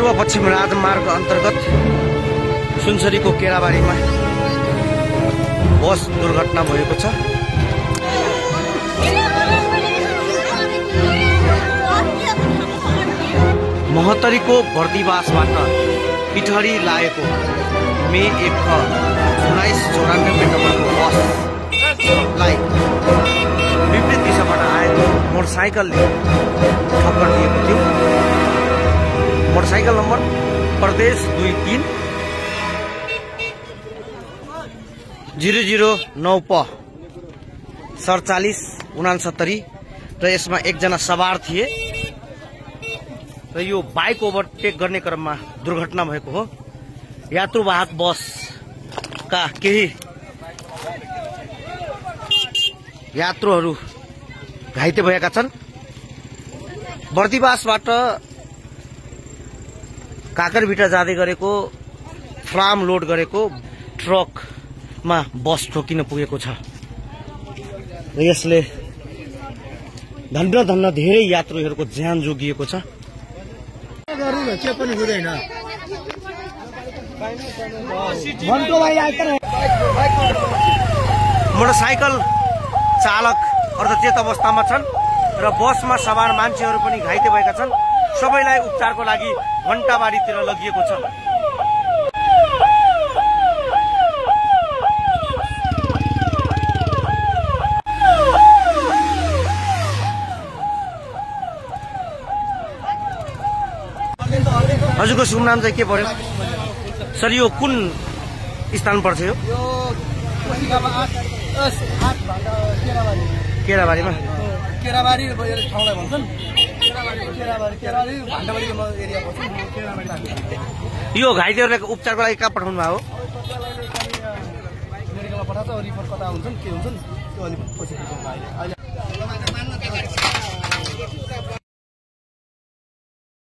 पूर्व पश्चिम राजमार्ग अन्तर्गत सुनसरीको केराबारीमा बस दुर्घटना भएको छ। महोत्तरीको बर्दिवासबाट पिठरी लागेको मे 1994 नम्बरको बसलाई विपरीत दिशाबाट आएको मोटरसाइकलले ठक्कर दिएको थियो। मोटरसाइकल नम्बर प्रदेश 23-009 प 4769 र यसमा एकजना सवार थिए र यो बाइक ओभरटेक गर्ने क्रममा दुर्घटना भएको हो। यात्रुवाहक बसका केही यात्रुहरू घाइते भएका छन्। बर्दिवासबाट काकरभिटा जाँदै गरेको फ्लाम लोड गरेको ट्रकमा बस ठोकिन पुगेको छ र यसले धन्न धेरै यात्रुहरूको ज्यान जोगिएको छ। मोटरसाइकल चालक अर्धचेत अवस्थामा छन् र बसमा सवार मान्छेहरू पनि घाइते भएका छन्। सबैलाई उपचारको लागि घण्टाबारीतिर लगिएको छ। हजुरको शुभ नाम चाहिँ के पर्यो सर? यो कुन स्थान पर्छ? यो केराबारीमा केराबारी ठाउँलाई भन्छन्। केराबारी भान्डाबारीको एरिया पर्छ। यो घाइतेहरूलाई उपचारको लागि कहाँ पठाउनु भयो? मेडिकलमा पठाउँछ। रिपोर्ट कता हुन्छन् के हुन्छन् त्यो अलिक पछि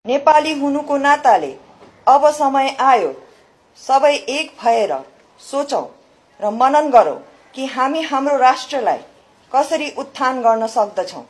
नेपाली हुनुको नाताले अब समय आयो सबै एक भएर सोचौं र मनन गरौं कि हामी हाम्रो राष्ट्रलाई कसरी उत्थान गर्न सक्दछौं।